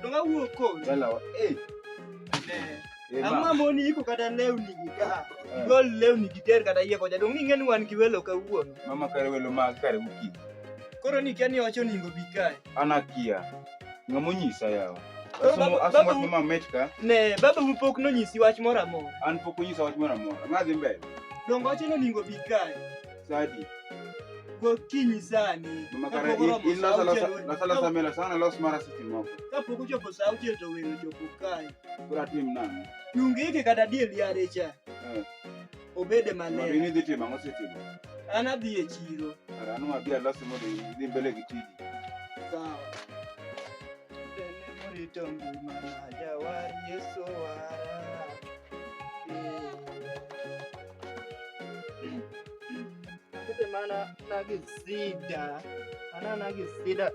donga wuoko. Dalawa. Amma moni iko kata lewni gi ka. Gol lewni gi ter kata yie koja dong ing'eni wan gi welo kawuono. Mama kare welo mag kare uki. Koro ni kiani wacho ningo bi kae. Anakia. Ng'amonyisa yawa. Asoma mama metka. Ne, baba mupok no nyisi wach moro amora. An pok onyisa wach moro amora. Ng'adhi mbele. Dongo wacho no ningo bi kae. Sadi. Gokinyi sani. Mama kare in losa mela sana los mara siti moko. Kapok ochopo sa auchiel to welo chopo kae. Kura tim nang'o? Yungi ike kata diel yare cha. Obede maler. Ini dhi timo ang'o setimo? An adhi e chiro. An mabi alosi mondo idhi mbele gi tiji. Sawa. Dene morito ngima na jawar Yesu wara. Kete mana nagisida. Ana nagisida.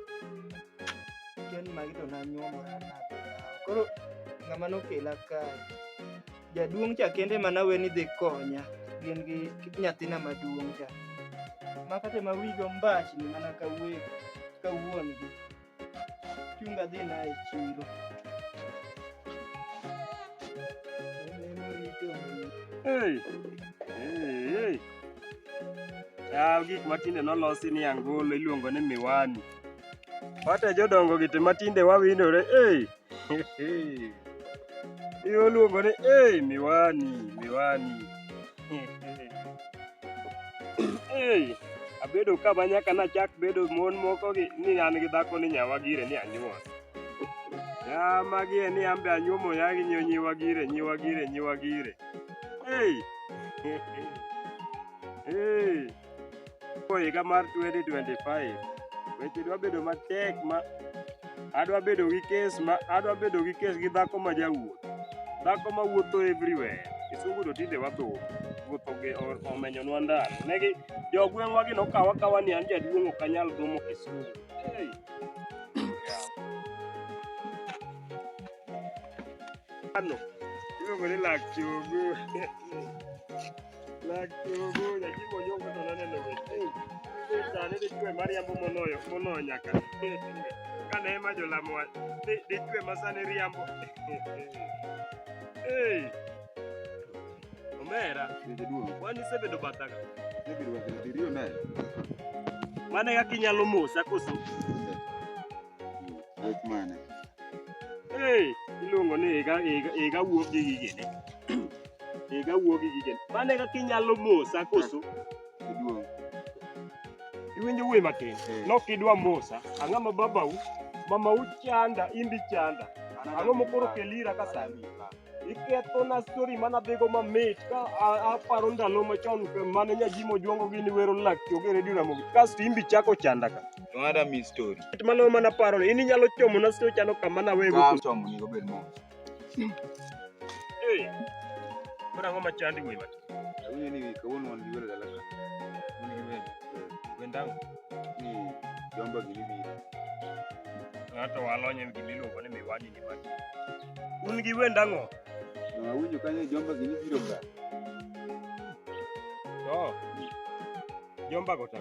Kiani magito na nyuomo na. Koro ng'ama nokela kae. Jaduong' cha kende mana weni dhi konya. Gin gi nyathina maduong' cha. Makate mawigo mbachni mana kawuon gi. Chunga dhi na e chiro. Hey. Gik matinde nolosi ni angolo iluongo ni miwani. Wate jodongo gite matinde wawinore. Iyo luongo ni miwani. Abedo ka banyaka nachak bedo mon moko ni an gi dhako ni nyawa gire ni anyuol. Magi ni ambe anyuomo yagi nyiwa gire. Higa mar 2025 weche dwa bedo matek adwa bedo gi kes gi dhako ma jawuoth. Dhako ma wuotho everywhere. Kisungu do tinde watho wuotho gi omenyonwa ndalo. Negi jogweng'wa gi nokawa ni an jaduong' ok anyal gomo Kisumu. Iluongo ni lak chogo. Nyachimo nyongo to naneno weche. Sani dichwe mariambo monoyo nyaka. Kane ema jolamo dichwe masane riambo. Omera, wani sebedo bataka. Sebedo bataka dirio nae. Mane kaka inyalo mosa koso? Wek mane? Iluongo ni iga wuok gi gigene. Mane kaka inyalo mosa koso? Iduong'. Iwinjo wuoyi matin. Nok idwa mosa. Ang'o ma babau? Mamau chanda, imbi chanda. Ang'o mokoro kelira ka sani? Iketho na story mana bego mamit ka aparo ndalo machon mane nyajimo juongo gini wero lak choge redio Ramogi. Kasto imbi chako chanda ka. No other me story. Malo mana paro ni inyalo chomo na story chano kama na wego. Ka chomo ni go bed mo. Mara ngoma chandi wuoyi matin. Awinjo ni kawuono wan gi welo dalaka. Wendango ni jomba gini biro. Ng'ato walonye gi miluongo ni miwani ni mati. Un gi wendango? Awinjo kanyo jomba gini biro ka. Jomba go to?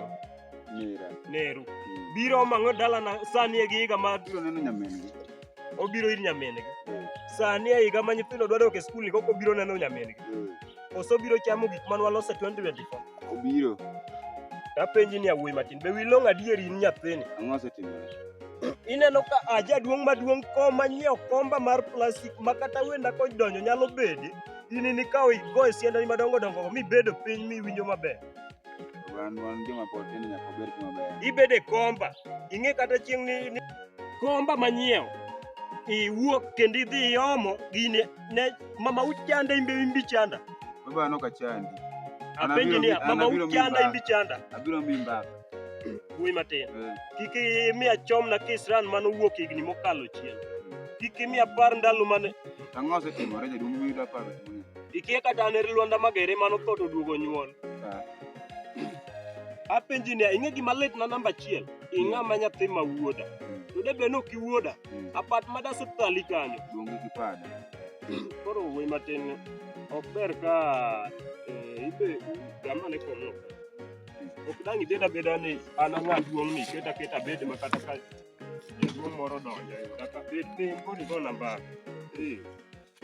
Neru. Biro mang'o dala na sani e giga ma biro neno nyamen gi. Obiro ir nyamen gi. Sani e higa ma nyithindo dwa dok e skul ni koko biro neno nyamen gi. Oso biro chamo gik man walose 2024. Obiro. Apenji ni awuoyi matin. Be wilong' adieri in nyathini? Ang'o osetimore? Ineno ka jaduong' maduong' koma nyiewo komba mar plastik makata wenda kodonjo nyalo bede. In nikawo igo e siendani madongo dongo mibedo piny miwinjo maber. Wan joma pod tin nyaka obed maber. Ibede komba. Ing'e kata chieng' ni komba manyiewo. Iwuok kendo idhi iomo gini ne mama uchanda imbi chanda. Baba no kachandi. Apenji ni mama uchanda imbi chanda. Abiro mi mbaka. Wuoyi matin. Kiki miya chom na kisran mano wuok higni mokalo chien. Kiki miya par ndalo mane. Ang'o osetimore jaduong' miyudo paro timone? Ikia kata ne Lwanda Magere mano tho to duogo nyuol. Apenji ni ing'e gima lit na namba 1. Ing'ama nyathi ma wuoda. To debe no ki wuoda. Apat madase thali kanyo. Duongi kipada. Koro wuoyi matin ober ka ibe gamane kono. Ok dang' ibeda ni an ang'at duong' ni keta bed makata ka jaduong' moro donjo kaka bed piny kod igo namba.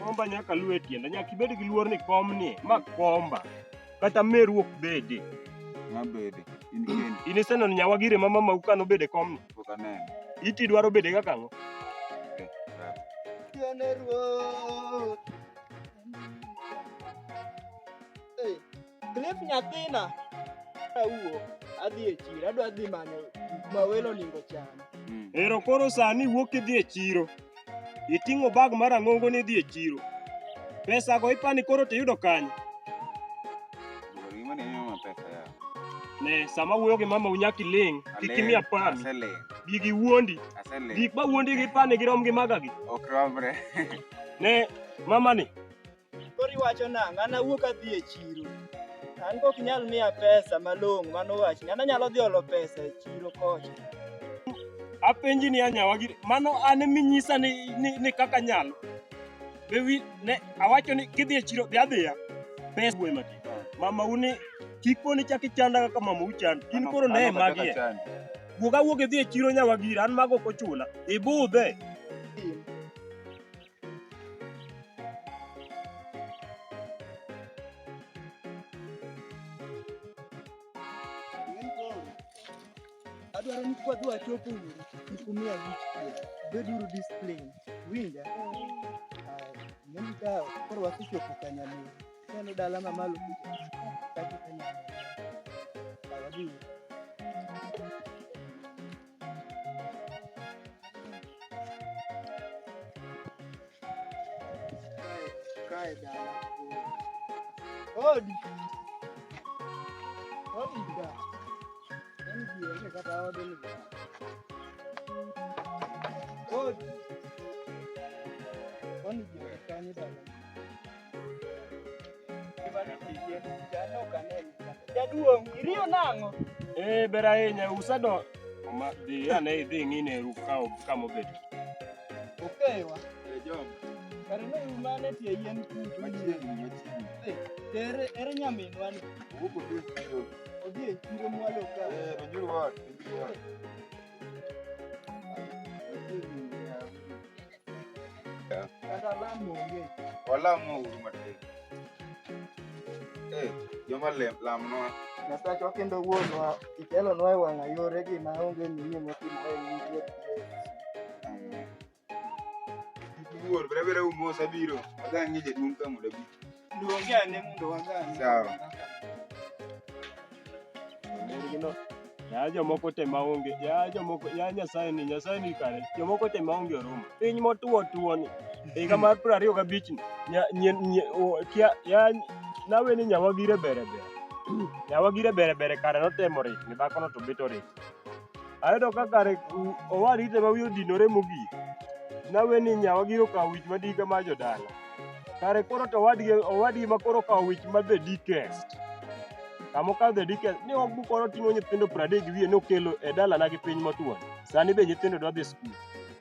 Komba nyaka luwe tienda, nyaka ibed gi luor ni komni, ma komba. Kata meru ok bede. Ma bede. In kendi. In iseneno Nyawagire ma mamau ka nobede komni. Pok aneno. Iti dwaro bede kaka ang'o? Tiene ruoth. Cliff nyathina. Awuok, adhi e chiro, adwa dhi manyo gik ma welo onego cham. Ero koro sani wuok idhi e chiro. Iting'o bag mar ang'ongo ni dhi e chiro. Pesa go ipani koro tiyudo kanye? Gima ni mama pesa ya. Ne, sama wuoyo gi mama unyaki ling, kik imiya pan. Aseling. Gigi wuondi. Aseling. Gik ma wuondi gi pani girom gi maga gi. Ok rombre. Ne, mama ni. Koro iwacho nang'o, an awuok adhi e chiro. An kok nyal miya pesa malong'o manowach, ng'ano nyalo dhi olo pesa e chiro kocha. Apenji ni Nyawagire, mano ane minyisa ni kaka nyalo. Bewi ne awacho ni kidhi e chiro dhi adhiya. Pesa we mati. Mama uni kikoni chaki chanda kaka mama uchan. In koro ne magie. Wuoga wuoge dhi e chiro Nyawagire, an mago kochula. Ibudhe. Adwaro ni kwa dwa chopo uru, nikumia wich beduru discipline. Winja? Nyendi ka koro wasichopo kanyamini. Neno dala mamalo kuja. Kati kanyamini. Awadiyo. Kae dala. Odi. Odi da. Kata odi ni. Odi. Oni jiwa kanyi dala. Kibani tiye, jano kaneni. Jaduong, iriyo nang'o? Ber ahinya, usado ma dhi ane idhi ng'ine ru kamo bedo. Okewa. Jom. Kare no umane tie yien kutu. Machiegni. Ere nyaminwa ni. Wuok odhi e chiro. Odhi e chiro mwalo ka. Rojuru wat. Kata lamo onge. Walamo uru matin. Joma lamnwa. Nyasachwa kendo wuonwa, itelonwa e wang'a yore gi maonge ni motimore e wuoth. Wuor, bere umosa biro. Adang' ng'e jaduong' ka mondo abi. Luonge ane mondo wagane. Sawa. Ya jomoko te maonge, ya Nyasaye ni kare. Jomoko te maonge oromo. Piny motuo ni. Higa mar 25 ni nawe ni Nyawagire bere. Nyawagire bere kare notemo rit, ni dhako no to beto rit. Ayudo ka kare owari ite ma wiyo dinore mogik. Nawe ni Nyawagire okawo wich madiga ma jodala. Kare koro to owadgi ma koro okawo wich ma the dickest. Kamo ka the dickest ni ok koro ting'o nyithindo 30 gi wiye nokelo e dala na gi piny motuo. Sani be nyithindo dwa dhi skul.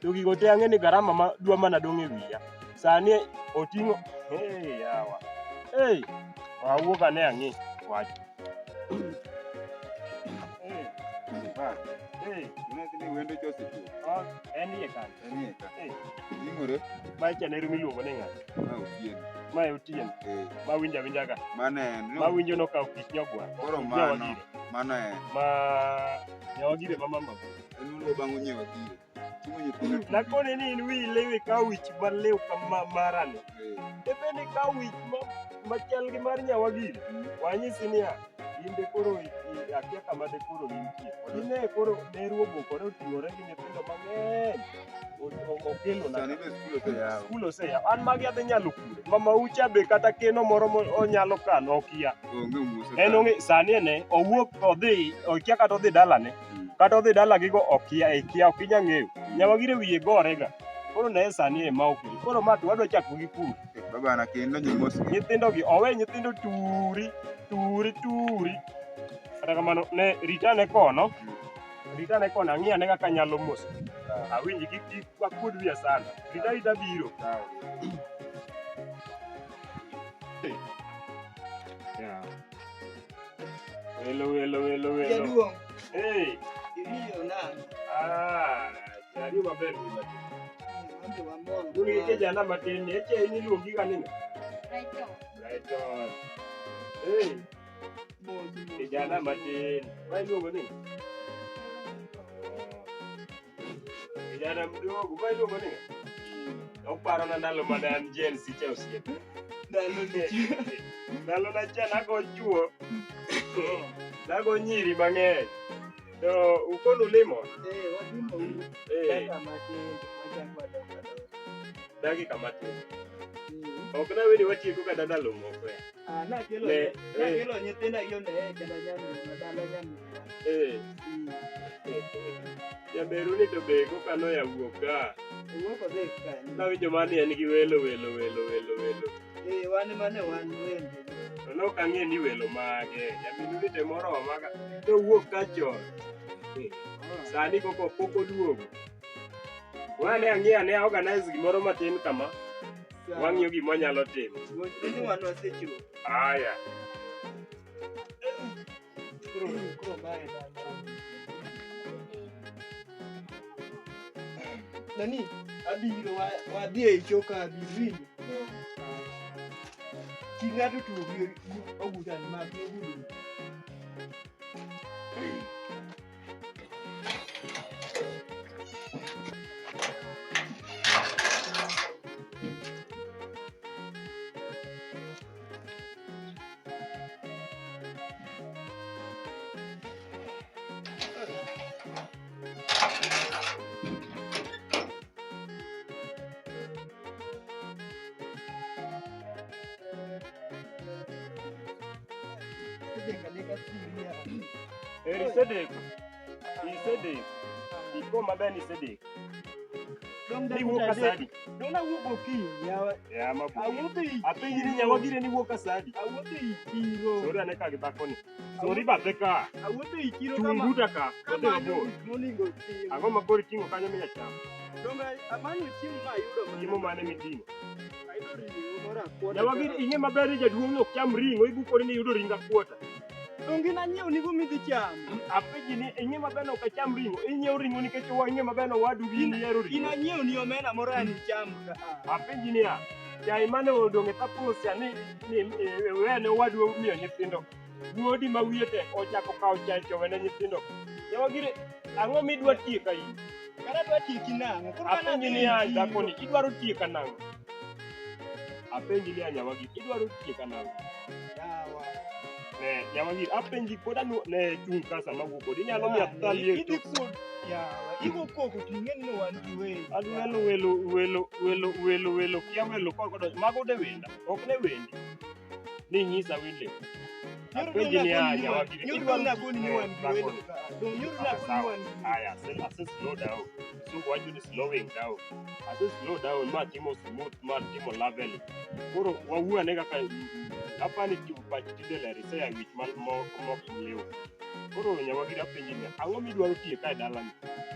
To gigo te ang'e ni garama ma dwa mana dong' e wiya. Sani oting'o yawa. Awuok ane ang'i wach. Wendo Joseph. En iye kan. Ing'ore? Macha ne miluongo ni ng'ato. Ma Otieno. Ma winja ka. Ma winjo nokawo kich nyogwa. Koro mano en. Ma Nyawagire ma mama. En ulo bang' Nyawagire. Nakone ni in wile kawo wich malew marane. Bende kawo wich machal gi mar Nyawagire. Wanyisi niya, inde koro akia kama de koro intie. Ine koro neru obokore oting'ore gi nyithindo mang'eny. Okelo na. Sani be skul oseyaw. An magi adhi nyalo kure. Mama ucha be kata keno moro onyalo kano okia. En onge sani ene owuok odhi, okia kata odhi dalane. Kata odhi dala gigo okia ok inya ng'eyo. Nyawagire wiye gore ga. Koro ne sani ema okelo. Koro ma to wadwa chako gi kure. Baba na kendo nyithindo gi owe nyithindo turi. Kata kamano ne ritane kono. Ang'iane kaka nyalo mos. Awinji kik wakuod wiya sana. Rita biro. Welo. Jaduong. Hey. Iriyo nang'o? Ariyo maber ni matin. Wambe wamor. Duni kijana matin ni eche ni luongi ka nini? Brighton. Hey, kijana matin. Wai luongo nini? Kijana mdogo, wai luongo nini? Oparo na ndalo mane an Gen Z cha osiepe. Ndalo na cha nago chuo. Nago nyiri mang'eny. To ukonu limo? Wadimo. Dakika matin. Dakika matin. Ok na weni watieko kada ndalo moko ya. Nakelo nyithinda gi onee kenda madala nyamira. Jaberu ni to be kokano ya wuok ka. Wuok odhi kanye. Nawinjo mani en gi welo. Wan mane wan wende. To nok ang'e ni welo mage. Jaberu ni to moro maga. To wuok ka chon. Sani koko pok oduogo. Wane ang'e ane organize gimoro matin kama. Wang'iyo gima nyalo timo. Ni wan wasechiwo. Aya. Kuro mae nani abiro wadhi e choka abiro. King'ato tugo ogutani mag ogudu. Isedek. Iko maber ni isedek. Ni wuok kasadi. Dong nawuok okinyi yawa. Ya mabu. Awuotho i. Apenji ni nyawagire ni wuok kasadi. Awuotho i chiro. Sori ane ka gi dhako ni. Sori bathe ka. Awuotho i chiro Chung duta ka. Kote mabor. Moningo chiemo. Ang'o ma koro iting'o kanyo minya cham? Dong amanyo chiemo ma ayudo mana. Chiemo mane miting'o? Ayudo ring'o moro akwota. Nyawagire ing'e maber ni jaduong' ok cham ring'o, ibukori ni yudo ring akwota. Dong gin anyiewo nigo midhi chamo. Apenji ni ing'e maber ni ok acham ring'o, inyiewo ring'o nikech ing'e maber ni owadu gi in ihero In ring'o. anyiewo ni omena moro an icham ka. Apenji ni chai mane odong' e tapus ya ni wene owadu omiyo nyithindo. Wuodi ma wiye te ochako kawo chai to wene nyithindo. Nyawagire ang'o midwa tieka in? Kara dwa tieki nang'o? Apenji ni dhako ni idwaro tieka nang'o? Apenji ni nyawagire idwaro tieka nang'o? Yawa. Ne nyawagire apenji pod ne chung kasa mawuok kodi inyalo miya thali Idhi kod yawa. Igo koko ting'e ni wan gi welo. Adwelo welo kia welo kod mago de wenda ok ne wendi ni nyisa wende. Apenji ni nyawagire idwaro nagoni ni wan gi welo ka. Dong yuru nagoni ni wan gi. Aya ase slow down. So wacho ni slowing down. Ase slow down ma timo smooth ma timo level. Koro wawuo ane kaka apani pach tinde ler isea wich mok liw. Koro nyawagire apenji ni ang'o midwaro tieka e dalani?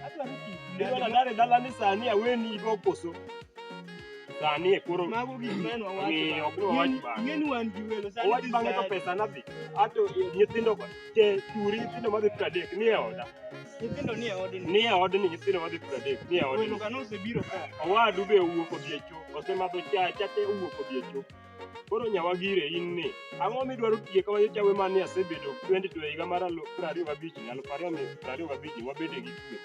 Adwaro tieki. Idwaro dar e dalani sani aweni go koso? Sani koro mago gik mane ng'iyo bro wach bang'e. ing'e ni wan gi welo Wach bang'e to pesa nadhi. Ato nyithindo te turi nyithindo madhi 30 ni e oda. nyithindo ni e odni. Ni e odni nyithindo madhi 30 ni e odni. Welo kano osebiro ka. Owadu be owuok odhi e cho. Osemadho cha te owuok odhi e cho. Koro nyawagire in ni ang'o midwaro tieka wacha we mani asebedo 20 higa mar 25 wabede gi kwe.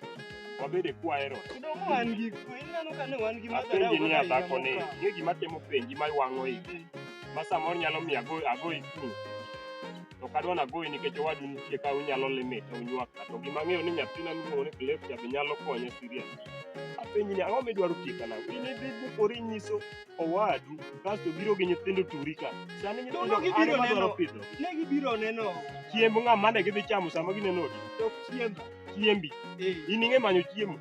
Wabede kwaero. Kidong wan gi kwe ineno ka ne wan gi madara. Apenji ni dhako ni ing'e gima temo penji ma wang'o iki. Ma samoro nyalo miyo agoyi kung. To kadwa nagoyi nikech owadu nitie ka unyalo limit unyuak. To gima ng'eyo ni nyathina miluongo ni Clef be nyalo konye serious. Apenji ni ang'o midwaro tieka nang'o? In ibukori nyiso owadu kasto biro gi nyithindo turi ka. Sani nyithindo gibiro neno pidho. Ne gibiro neno Chiemb ng'ama ne gidhi chamo sama gineno odi. tok chiemba. Chiembi. In ing'e manyo chiemo.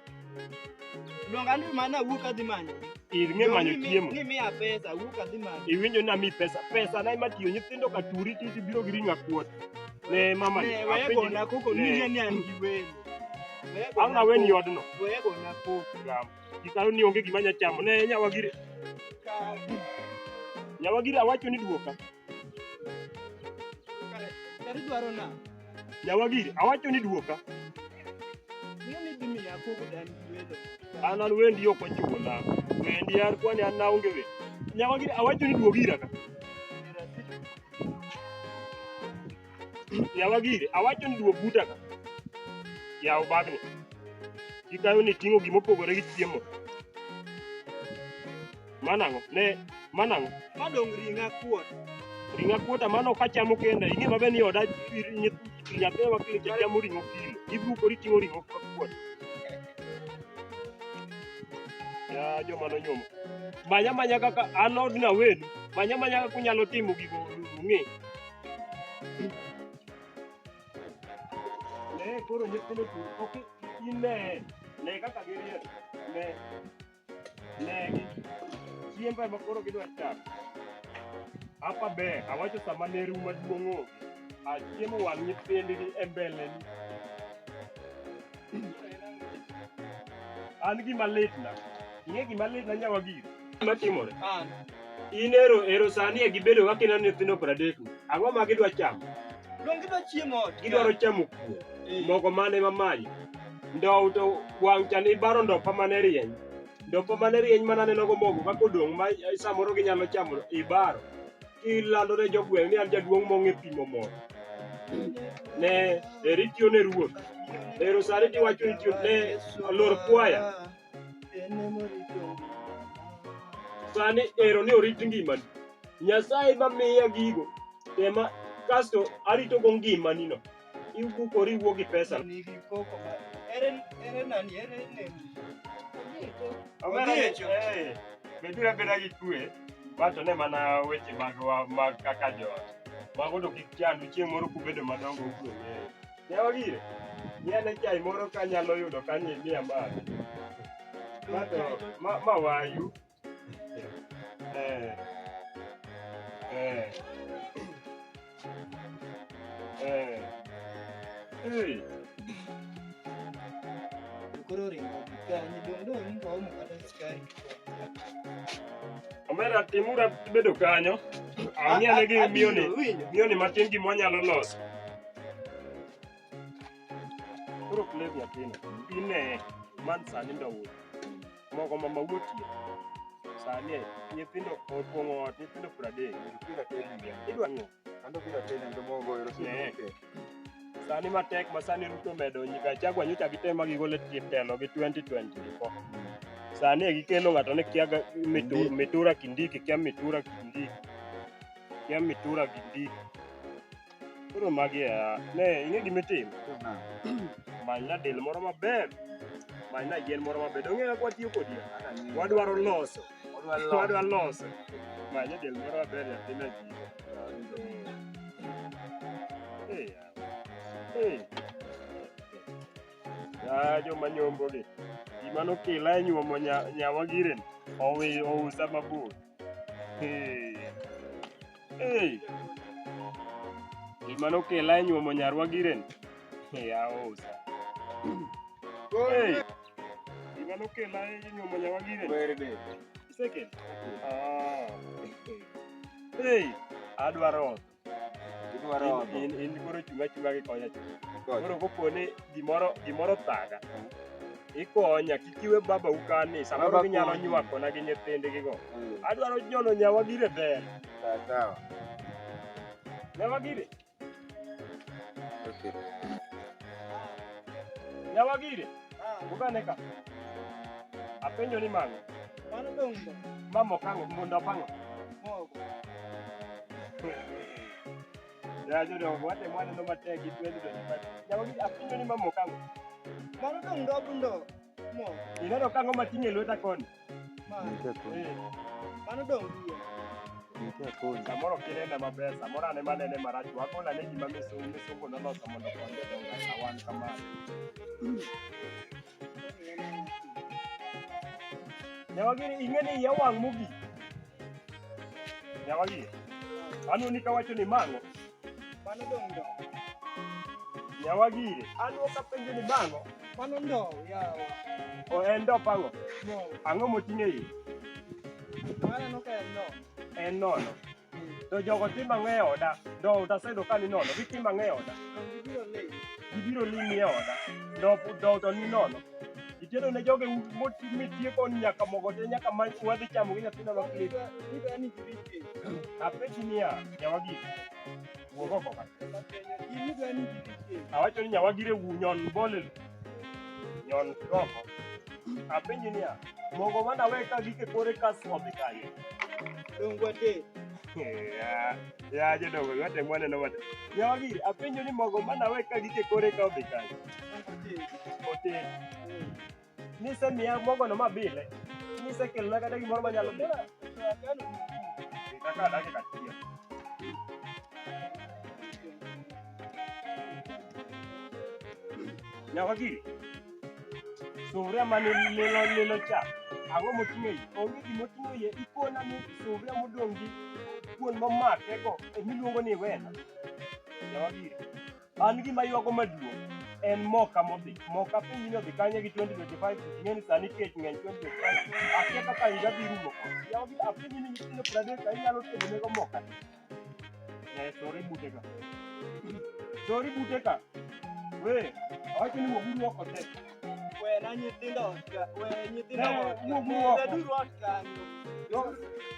Luonga ni mana wuok adhi manyo. Ing'e manyo chiemo. Ni miya pesa wuok adhi manyo. Iwinjo na mi pesa. Pesa na ima tiyo nyithindo ka turi titi biro gi ring'o akwot. Ne mama ni. Wego na koko ni ni an gi welo. Ang' na weni odno. Wego na koko. Gikalo ni onge gima nyachamo. Ne nyawagire. Nyawagire awacho ni duoka. Kari dwaro na. Nyawagire awacho ni duoka. Ng'e ni dhi miya kuku dan wedo. An wendi ok ochula. Wendi ar kwani an naonge we. Nyawagiri awacho ni duogira ka. Nyawagiri awacho ni duog buta ka. Yaw bagni. Ikayo ni ting'o gimopogore gi chiemo. Manang'o? Manang'o? Madong ringa kuot. Ringa kuota mano kachamo kenda. Ing'e mabe ni oda nyathi wakili chamo ring'o kilo. Ibukori ting'o ring'o kuot. Ya joma nonyuomo. Manya kaka an odna wenu. Manya kaka unyalo timo gigo ung'e. Ne koro nyithindo tu. Ok ne kaka giriyo. Ne chiemba ema koro gidwa chamo. Apa ber, awacho sama ne rum maduong' onge. Chiemo wang' nyithindgi e mbele ni. An gima litna. Ing'e gima litna Nyawagiri? Gima timore? In ero sani e gibedo kaka ineno nyithindo 30. Ang'o ma gidwa chamo? Dong gidwa chiemo. Gidwaro chamo kuo. Mogo mane mamayo. Ndoo to wang' chani ibaro ndopa mane rieny. Ndopa mane rieny mana neno go mogo kaka odong' ma samoro ginyalo chamo ibaro. Ilando ne jogweng' ni an jaduong' mong'e pimo mogo. Ne eri tiyo ne ruoth. Ero sani tiwacho ni tiyo ne olor kwaya. Sani ero ni orit ngimani. Nyasaye mamiya gigo. Tema kasto arito go ngimani no. Ibukori wuo gi pesa. Nigi koko ma. Ere nani? Ere nemi? Bedura beda gi kwe. Wacho ne mana weche mag kaka joot. Mago to kik chandu chieng' moro kubedo madongo ubro ng'eyo. Nyawagiri, nyane chai moro kanyalo yudo kanye miya malo. Ma wayu. Koro ringo kanyi dong ko mo kata skari. Omera timura bedo kanyo. Ang'e gi mioni matin gima wanyalo loso. Koro play nyathino. Ine man sani ndowuo. Mogo mama wuotie. Sani nyithindo opong'o ot, nyithindo 30. Idwa ng'o? Ando biro tene ndo mogo ero sini. Sani matek ma sani Ruto medo nyika chagwa nyocha gitema gigole telo gi 2024. Sani gikelo ng'ato ne kiaga Mitura Kindiki, kia Mitura Kindiki. Kia Mitura Kindiki. Koro magi ne ing'e gimitimo. Manya del moro maber. Manya yien moro maber. Ong'e kaka watiyo kodi. Wadwaro loso. Wadwaro loso. Manya del moro maber yathina ji. Ya joma nyombo gi. Gima nokela e nyuomo Nyawagiri ousa mabor. Gima nokela e nyuomo Nyarwagiri ya ousa. Gima nokela e nyuomo Nyawagiri. Second. Adwaro ot. In koro chunga gi konya. Koro koponi gimoro thaga. Ikonya kikiwe baba ukani samoro ginyalo nywako na gi nyithindgi go. Adwaro nyono Nyawagiri ber. Sawa. Nyawagiri. Okay. Nyawagiri. Ugane ka. Apenjo ni mango. Mano dongo. Mamo kango mundo pango. Mogo. Ya jodo wate mwana no mategi 2025. Nyawagiri apenjo ni mamo kango. Mano dong dobundo. Mogo. Ineno kango matinye lweta koni. Mano dong buya. Samoro kinena maber, samoro ane manene marach. Wakola ne gima misungo noloso mondo konde donga awan kamano. Nyawagiri ing'e ni iya wang' mogik. Nyawagiri. Anu ni kawacho ni mango. Mano dong. Nyawagiri. Anu kapenjo ni mango. Mano ndo yawa. O en ndo pango. Mogo. Ang'o moting'e iye? Mano no ka ndo. En nono. To jogo tim ang'e e oda. Ndo tasedo ka ni nono. Gitim ang'e e oda. Gibiro le. Gibiro ling'i e oda. Ndo to ni nono. Itedo ne joge mitieko nyaka mogo te nyaka many wadhi chamo gi nyathina maklip. Apenji niya, Nyawagiri, wuog oko ka. Awacho ni Nyawagiri nyon bolelo. Nyon oko. Apenji niya, mogo manawe ka gike kore kas odhi kanye. Dongwa te. Ya jodongo wate mwaneno wate. Nyawagiri, apenjo ni mogo manawe ka gike kore ka odhi kanye. Ote. Nise miya mogo no mabile. Nise kelna kata gimoro manyalo dhi. Kaka dake katiya. Nyawagiri. Suvria mani lilo cha. Ang'o moting'o yi? Onge gimoting'o yie ikona ni suvria modong' gi kuon momake go emiluongo ni wena. Nyawagiri. An gima ywago maduong' en moka modhi. Moka piny ni odhi kanye gi 2025 ng'eni sani kech ng'eny 2025. Akia kaka higa dhi rumo. Nyawagiri apiny ni nyithindo 30 ka inyalo tedo nego moka. Sorry buteka. Sorry buteka. We, awacho ni waburu oko te. Na nyithindo nyithindo beduru ot kanyo.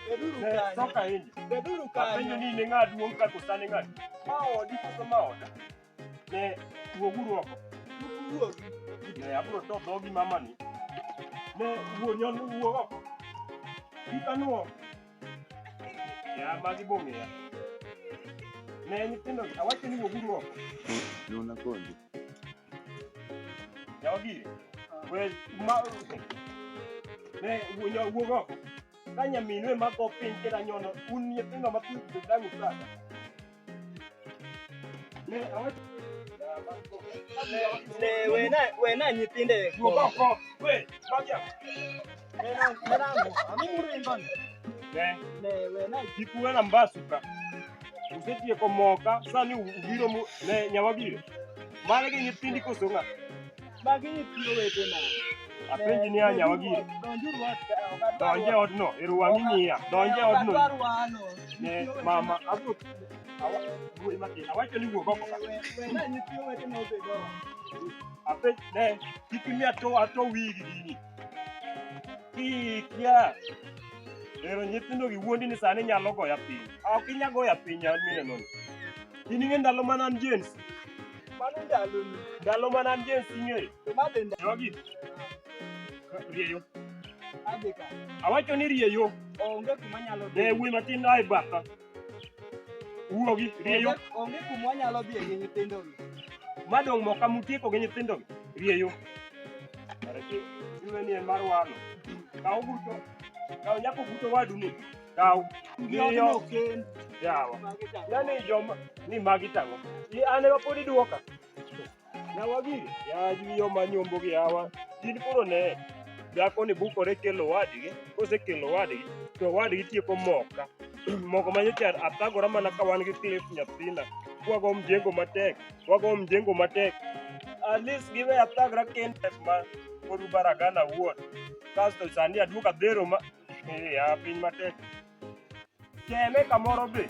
Beduru kanyo. Soka inji. Beduru kanyo. Apenjo ni ne ng'a duong' ka kosane ng'a. Ma odi koso ma oda. Ne wuoguru oko. Wuogi. Ne abro to dhogi mamani. Ne wuonyon wuog oko. Gikanuo. Ya magi bong'eya. Ne nyithindo awacho ni wuoguru oko. Nuna konji. Nyawagiri. We ma ne wuog oko. Ka nyaminwe mako piny kera nyono un nyithindo mathuth bedang'u sana. Ne awacho wena nyithinde wuog oko. We magia. Nenango amimuru imbon. Ne Wena kikuwena mbasuka. Usetieko moka sani ubiro ne Nyawagiri. Mane gi nyithindi koso ng'a? magi nyithindo wetena. Apenji niya Nyawagiri. Donjuru ot ka. Donje odno, ero wang'i ng'iya. Donje odno. Adwaro Ne mama abro awacho ni wuog oko ka. wena nyithindo wetena obedo. Apenji ne kik imiya ato wigi gini. Kikia. Ero nyithindo gi wuondi ni sani nyalo goya piny. Ok inya goya piny mineno ni. In ing'e ndalo manan Jens. Mano ndalo ni. Ndalo manan Jens ing'eyo. To madhe ndalo. Nyawagiri. Rieyo. Adhika. Awacho ni rieyo. Onge kuma nyalo dhi. Ne wuoyi matin ae batha. Wuogi rieyo. Onge kuma wanyalo dhi gi nyithindo gi. Madong' moka mutieko gi nyithindo gi. Rieyo. Iwe ni en mar walo. Kaw buto. Kaw nyako buto wadu ni. Kaw. Rieyo. Yawa. Yani joma ni magi tang'o. Ane ma pod iduoka. Nyawagiri. Ya yo manyombo gi yawa. In koro ne. Dhako ni bukore kelo wadgi. Kose kelo wadgi. To wadgi tieko moka. Mogo manyocha athagora mana ka wan gi clip nyathina. Wago mjengo matek. Wago mjengo matek. At least give a thagra kende ma kodu baragana wuon. Kasto sani aduoka dhero ma. Ya piny matek. Teme kamoro be.